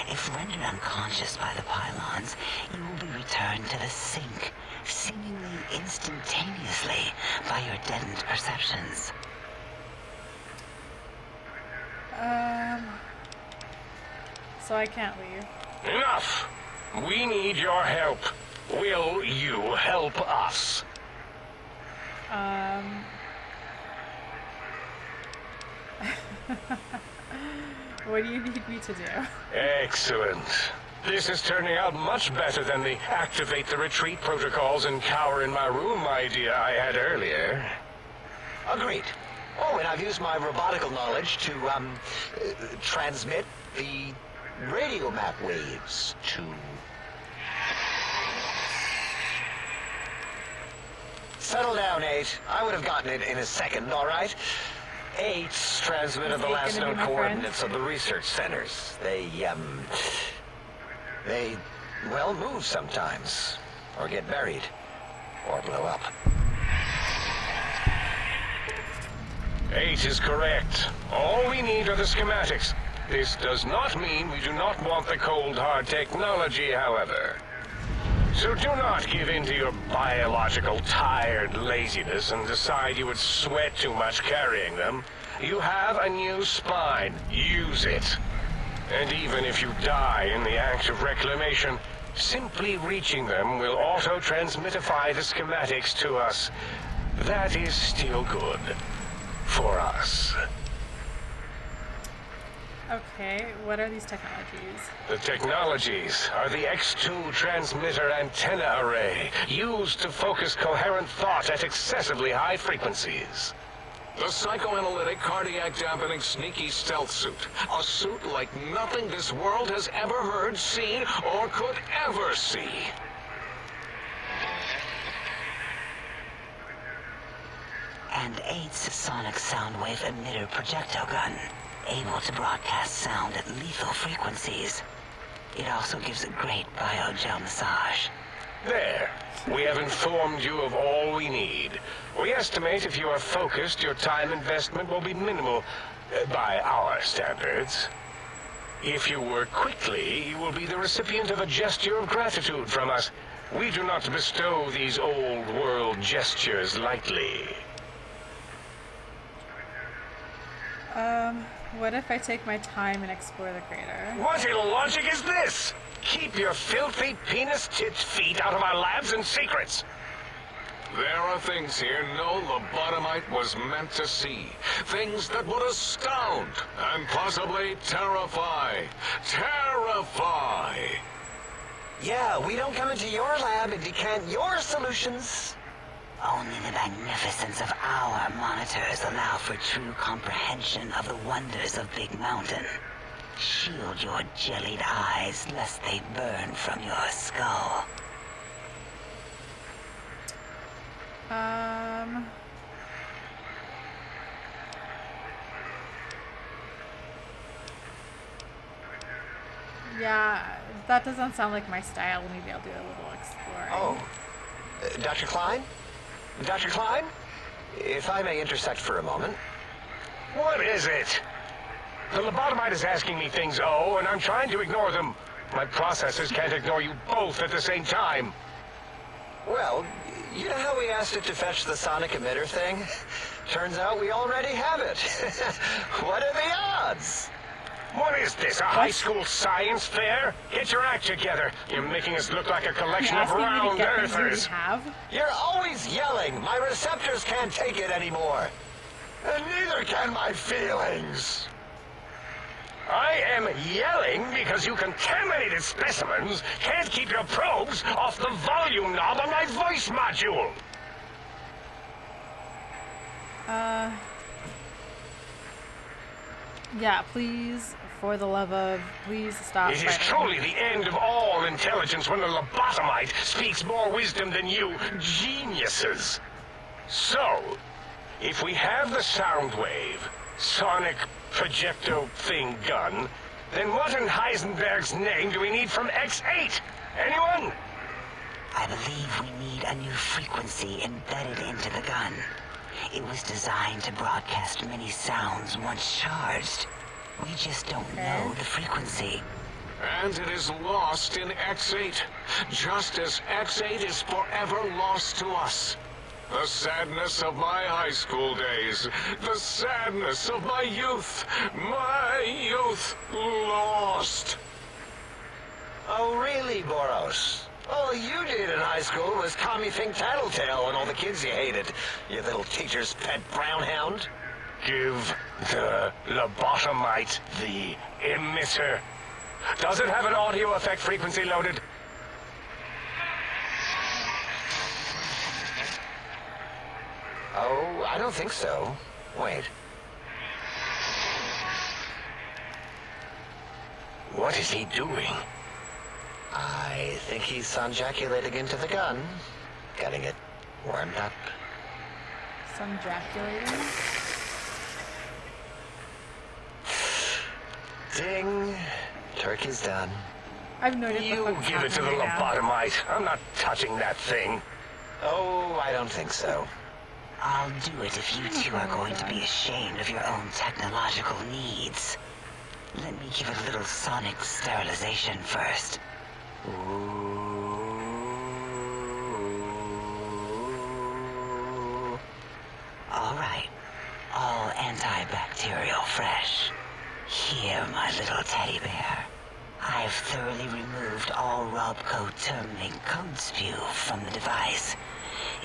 if rendered unconscious by the pylons, you will be returned to the sink, seemingly instantaneously by your deadened perceptions. So I can't leave. Enough! We need your help. Will you help us? What do you need me to do? Excellent. This is turning out much better than the activate the retreat protocols and cower in my room idea I had earlier. Agreed. Oh, and I've used my robotical knowledge to, transmit the radio map waves to... Settle down, 8. I would have gotten it in a second, all right? 8's transmitted the Is 8 last gonna be known my coordinates of the research centers. They, well, move sometimes. Or get buried. Or blow up. 8 is correct. All we need are the schematics. This does not mean we do not want the cold hard technology, however. So do not give in to your biological tired laziness and decide you would sweat too much carrying them. You have a new spine. Use it. And even if you die in the act of reclamation, simply reaching them will auto-transmitify the schematics to us. That is still good. For us. Okay, what are these technologies? The technologies are the X2 transmitter antenna array, used to focus coherent thought at excessively high frequencies. The psychoanalytic, cardiac dampening, sneaky stealth suit. A suit like nothing this world has ever heard, seen, or could ever see. And 8's sonic sound wave emitter projectile gun, able to broadcast sound at lethal frequencies. It also gives a great biogel massage. There. We have informed you of all we need. We estimate if you are focused, your time investment will be minimal, by our standards. If you work quickly, you will be the recipient of a gesture of gratitude from us. We do not bestow these old world gestures lightly. What if I take my time and explore the crater? What illogic is this? Keep your filthy penis-tipped feet out of our labs and secrets. There are things here no lobotomite was meant to see. Things that would astound and possibly terrify. Terrify! Yeah, we don't come into your lab and decant your solutions. Only the magnificence of our monitors allow for true comprehension of the wonders of Big Mountain. Shield your jellied eyes lest they burn from your skull. Yeah, that doesn't sound like my style. Maybe I'll do a little exploring. Oh, Dr. Klein? Dr. Klein? If I may intersect for a moment. What is it? The lobotomite is asking me things, and I'm trying to ignore them. My processors can't ignore you both at the same time. Well, you know how we asked it to fetch the sonic emitter thing? Turns out we already have it. What are the odds? What is this, a high school science fair? Get your act together. You're making us look like a collection You're of asking me to round get things we already earthers. have? You're always yelling. My receptors can't take it anymore. and neither can my feelings. I am yelling because you contaminated specimens can't keep your probes off the volume knob on my voice module. Yeah, please, for the love of, please stop It is fighting. truly the end of all intelligence when the lobotomite speaks more wisdom than you geniuses. So, if we have the Soundwave, sonic projecto thing gun, then what in Heisenberg's name do we need from X8? Anyone? I believe we need a new frequency embedded into the gun. It was designed to broadcast many sounds once charged. We just don't know the frequency. And it is lost in X8, just as X8 is forever lost to us. The sadness of my high school days, the sadness of my youth lost. Oh, really, Boros? All you did in high school was call me Fink Tattletale and all the kids you hated. You little teacher's pet brown hound. Give the lobotomite the emitter. Does it have an audio effect frequency loaded? Oh, I don't think so. Wait. What is he doing? I think he's sonjaculating into the gun. Getting it warmed up. Some jaculating. Ding. Turkey's done. I have no idea what You the fuck's give it to the happening right now. lobotomite. I'm not touching that thing. Oh, I don't think so. I'll do it if you two are going to be ashamed of your own technological needs. Let me give it a little sonic sterilization first. Ooh. All right. All antibacterial fresh. Here, my little teddy bear. I've thoroughly removed all Robco terminating code spew from the device.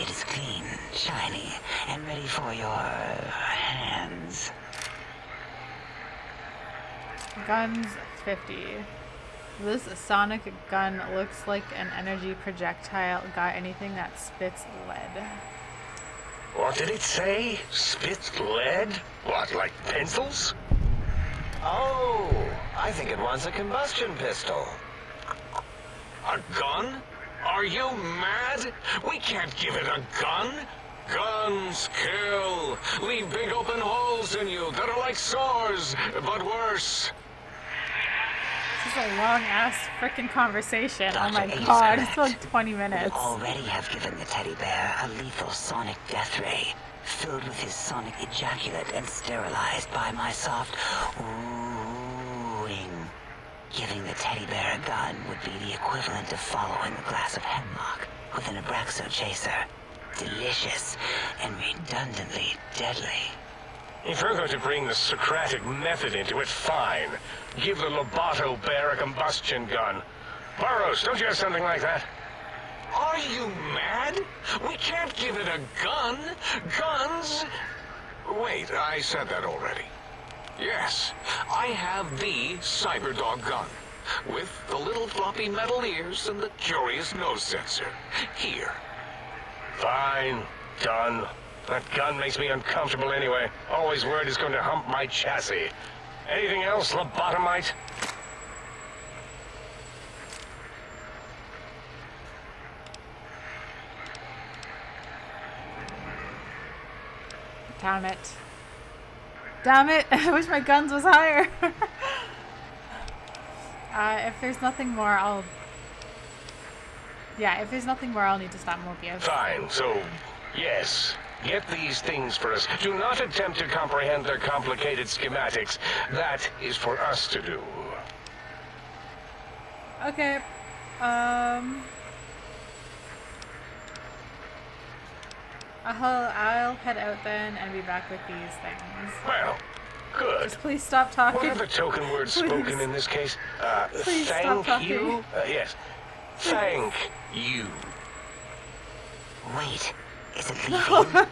It is clean, shiny, and ready for your hands. Guns 50. This sonic gun looks like an energy projectile. Got anything that spits lead? What did it say? Spits lead? What, like pencils? Oh, I think it wants a combustion pistol. A gun? Are you mad? We can't give it a gun. Guns kill. Leave big open holes in you that are like sores, but worse. This is a long ass freaking conversation. Oh my Dr. A's god, it's correct. like 20 minutes. You already have given the teddy bear a lethal sonic death ray, filled with his sonic ejaculate and sterilized by my soft oohing. Giving the teddy bear a gun would be the equivalent of following a glass of hemlock with an Abraxo chaser. Delicious and redundantly deadly. If you're going to bring the Socratic method into it, fine. Give the Loboto bear a combustion gun. Burroughs, don't you have something like that? Are you mad? We can't give it a gun. Guns... Wait, I said that already. Yes, I have the Cyberdog gun. With the little floppy metal ears and the curious nose sensor. Here. Fine. Done. That gun makes me uncomfortable anyway. Always worried it's going to hump my chassis. Anything else, lobotomite? Damn it. Damn it! I wish my guns was higher. If there's nothing more, I'll... Yeah, if there's nothing more, I'll need to stop Mobius. Fine. So, yes. Get these things for us. Do not attempt to comprehend their complicated schematics. That is for us to do. Okay. I'll head out then and be back with these things. Well, good. Just please stop What talking. are the token words spoken in this case? Please stop Thank you? talking. Yes. Thank you. Wait, is it leaving?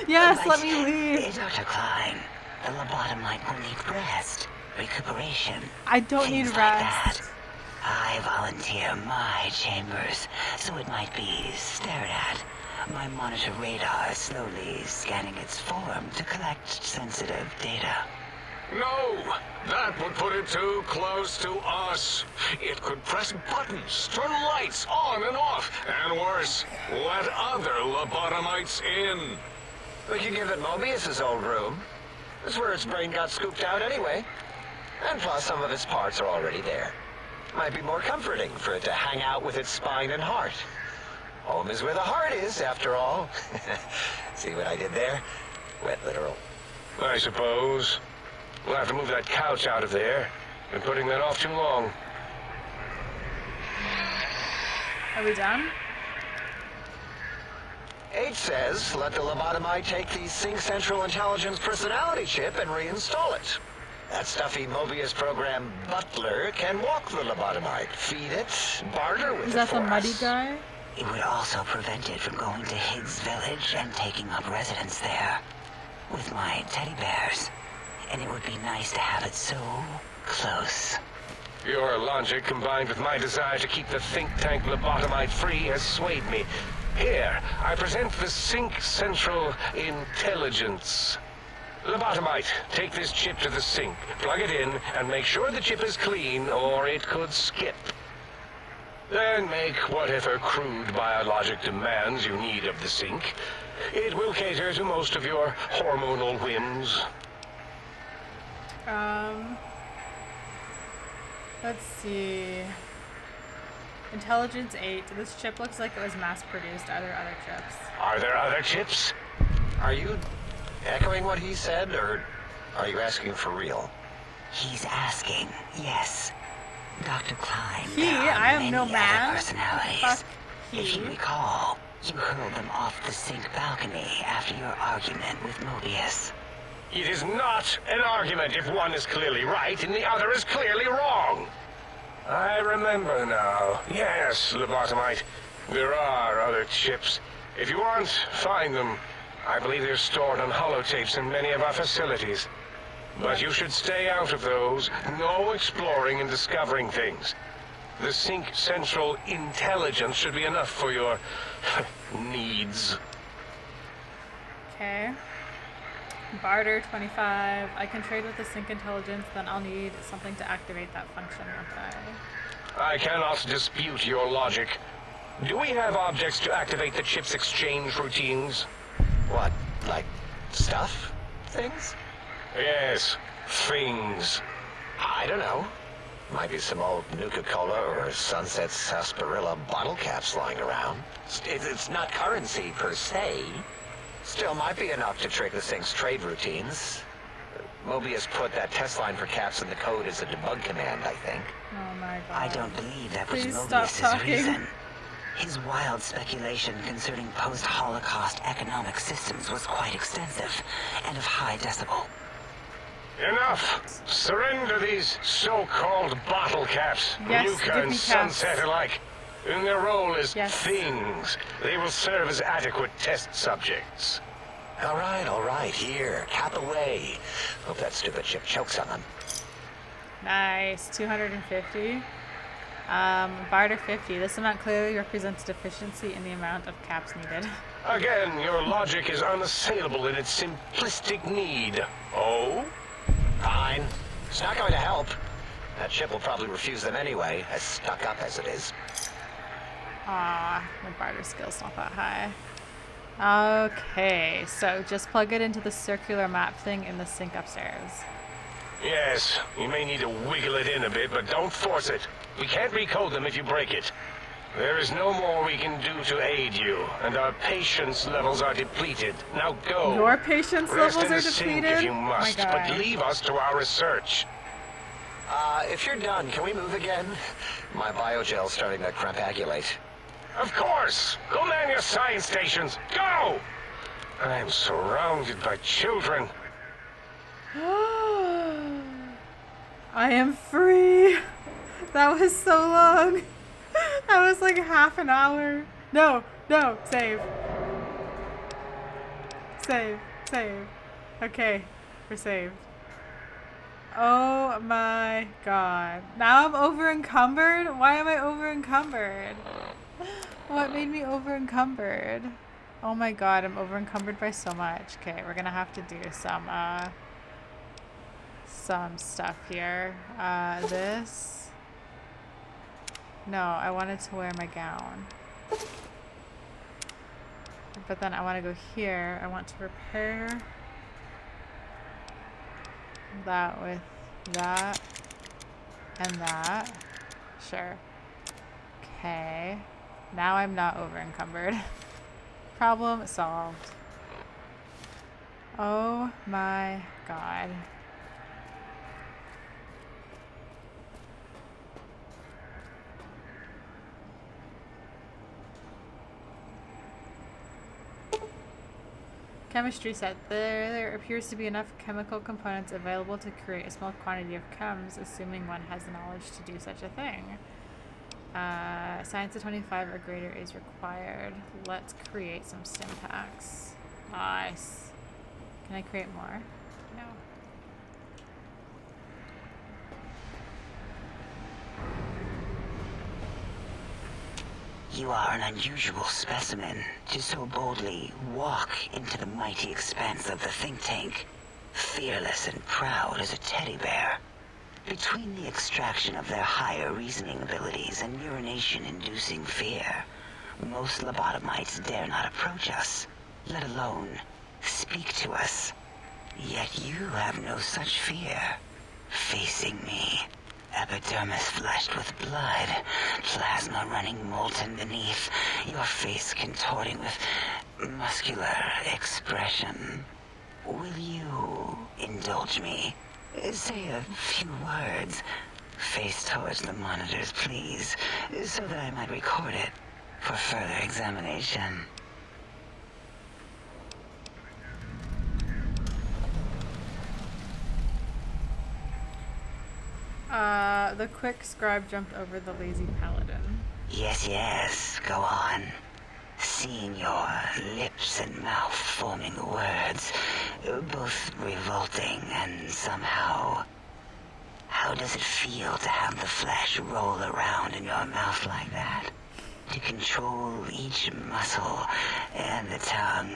Yes, let me leave. Dr. Klein, the lobotomite will need rest, recuperation. I don't things need like rest. that. I volunteer my chambers, so it might be stared at. My monitor radar is slowly scanning its form to collect sensitive data. No! That would put it too close to us. It could press buttons, turn lights on and off, and worse, let other lobotomites in. We could give it Mobius's old room. That's where its brain got scooped out anyway. And plus, some of its parts are already there. Might be more comforting for it to hang out with its spine and heart. Home is where the heart is, after all. See what I did there? Wet literal. I suppose. We'll have to move that couch out of there. Been putting that off too long. Are we done? H says, let the lobotomite take the Sync Central Intelligence personality chip and reinstall it. That stuffy Mobius program Butler can walk the lobotomite, feed it, barter with Is it that for the muddy us. guy? It would also prevent it from going to Higgs Village and taking up residence there with my teddy bears. And it would be nice to have it so close. Your logic, combined with my desire to keep the think tank lobotomite free, has swayed me. Here, I present the Sync Central Intelligence. Lobotomite, take this chip to the sink, plug it in, and make sure the chip is clean, or it could skip. Then make whatever crude biologic demands you need of the sink. It will cater to most of your hormonal whims. Let's see. Intelligence 8. This chip looks like it was mass-produced. Are there other chips? Are there other chips? Are you echoing what he said, or are you asking for real? He's asking, yes. Dr. Klein, He? there are I am many no other man. personalities. Fuck If he. you recall, you hurled them off the sink balcony after your argument with Mobius. It is not an argument if one is clearly right and the other is clearly wrong. I remember now. Yes, lobotomite. There are other chips. If you want, find them. I believe they're stored on holotapes in many of our facilities. But you should stay out of those. No exploring and discovering things. The Sync Central Intelligence should be enough for your needs. Okay. Barter 25. I can trade with the Sync Intelligence, then I'll need something to activate that function, won't I? I cannot dispute your logic. Do we have objects to activate the chip's exchange routines? What, like stuff? Things? Yes, things. I don't know. Might be some old Nuka-Cola or Sunset Sarsaparilla bottle caps lying around. It's not currency per se. Still might be enough to trick the thing's trade routines. Mobius put that test line for caps in the code as a debug command, I think. Oh my god. I don't believe that was Please stop Mobius's talking. reason. His wild speculation concerning post-Holocaust economic systems was quite extensive and of high decibel. Enough! Surrender these so-called bottle caps, Yes, Nuka give and me Sunset caps. alike. In their role as Yes. things, they will serve as adequate test subjects. All right, here, cap away. Hope that stupid chip chokes on them. Nice. 250. Barter 50. This amount clearly represents deficiency in the amount of caps needed. Again, your logic is unassailable in its simplistic need. Oh? Fine. It's not going to help. That chip will probably refuse them anyway, as stuck up as it is. Aw, my barter skill's not that high. Okay, so just plug it into the circular map thing in the sink upstairs. Yes, you may need to wiggle it in a bit, but don't force it. We can't recode them if you break it. There is no more we can do to aid you, and our patience levels are depleted. Now go. Your patience Rest levels in are the sink depleted? if you Oh my must, God. but leave us to our research. If you're done, can we move again? My biogel's starting to crampagulate. Of course! Go man your science stations! Go! I am surrounded by children. I am free. That was so long. That was like half an hour. No, save. Save. Save. Okay. We're saved. Oh my god. Now I'm over encumbered? Why am I over encumbered? What made me over encumbered? Oh my god, I'm over encumbered by so much. Okay, we're gonna have to do some stuff here. This. No, I wanted to wear my gown. But then I want to go here. I want to repair that with that and that. Sure. Okay. Now I'm not over encumbered. Problem solved. Oh my god. Chemistry set. There appears to be enough chemical components available to create a small quantity of chems, assuming one has the knowledge to do such a thing. Science of 25 or greater is required. Let's create some stim packs. Nice. Can I create more? No. You are an unusual specimen to so boldly walk into the mighty expanse of the think tank, fearless and proud as a teddy bear. Between the extraction of their higher reasoning abilities and urination-inducing fear, most lobotomites dare not approach us, let alone speak to us. Yet you have no such fear. Facing me, epidermis fleshed with blood, plasma running molten beneath, your face contorting with muscular expression. Will you indulge me? Say a few words. Face towards the monitors, please, so that I might record it for further examination. The quick scribe jumped over the lazy paladin. Yes, yes, go on. Seeing your lips and mouth forming words, both revolting and somehow... How does it feel to have the flesh roll around in your mouth like that? To control each muscle and the tongue,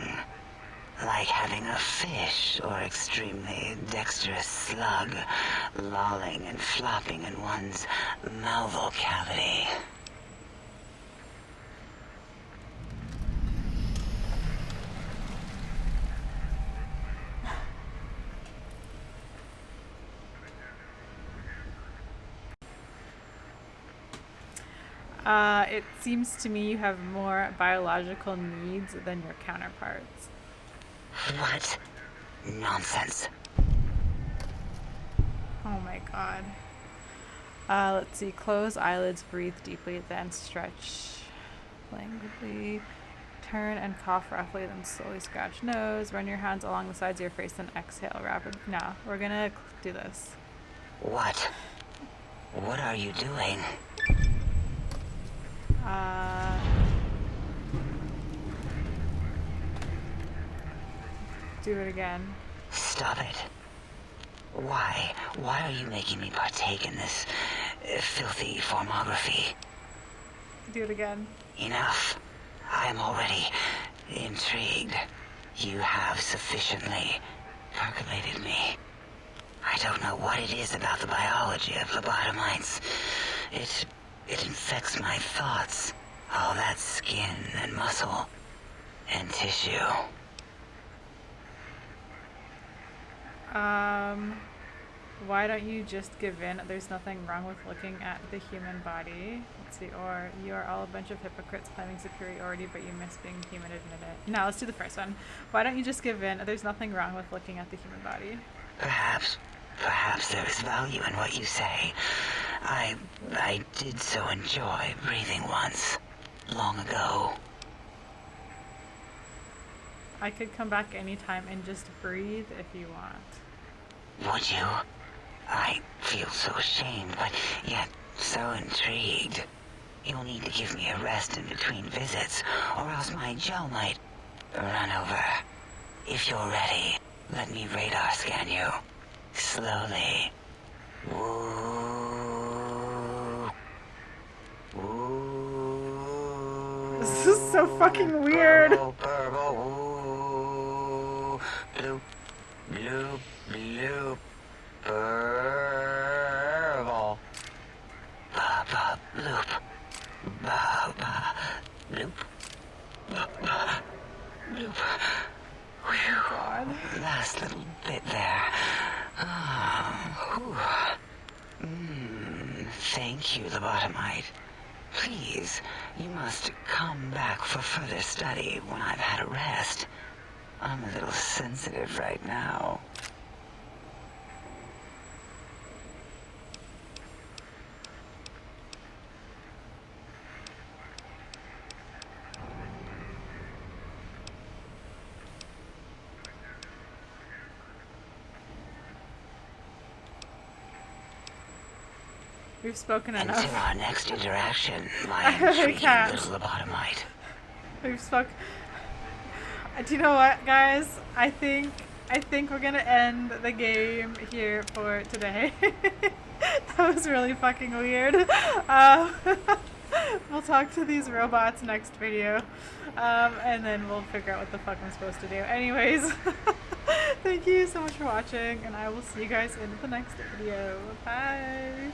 like having a fish or extremely dexterous slug lolling and flopping in one's malval cavity. It seems to me you have more biological needs than your counterparts. What? Nonsense. Oh my god. Let's see. Close eyelids, breathe deeply, then stretch languidly. Turn and cough roughly, then slowly scratch nose. Run your hands along the sides of your face, then exhale rapid. No, we're gonna do this. What? What are you doing? Do it again. Stop it. Why? Why are you making me partake in this filthy formography? Do it again. Enough. I am already intrigued. You have sufficiently percolated me. I don't know what it is about the biology of lobotomites. It infects my thoughts. All that skin and muscle and tissue. Why don't you just give in? There's nothing wrong with looking at the human body. Let's see, or you are all a bunch of hypocrites claiming superiority, but you miss being human, admit it. No, let's do the first one. Why don't you just give in? There's nothing wrong with looking at the human body. Perhaps there is value in what you say. I did so enjoy breathing once, long ago. I could come back anytime and just breathe if you want. Would you? I feel so ashamed, but yet so intrigued. You'll need to give me a rest in between visits, or else my gel might run over. If you're ready, let me radar scan you. Slowly. Woo. Woo. This is so fucking weird. Purple, purple, woo. Bloop, bloop, bloop. Purple. Ba, ba, bloop. Ba, ba, bloop. Ba, ba, bloop. Whew. God. Last little bit there. Thank you, lobotomite. Please, you must come back for further study when I've had a rest. I'm a little sensitive right now. We've spoken Until enough. our next interaction, my I really intriguing can't. little lobotomite. We've spoke. Do you know what, guys? I think we're gonna end the game here for today. That was really fucking weird. We'll talk to these robots next video, and then we'll figure out what the fuck I'm supposed to do. Anyways, thank you so much for watching, and I will see you guys in the next video. Bye.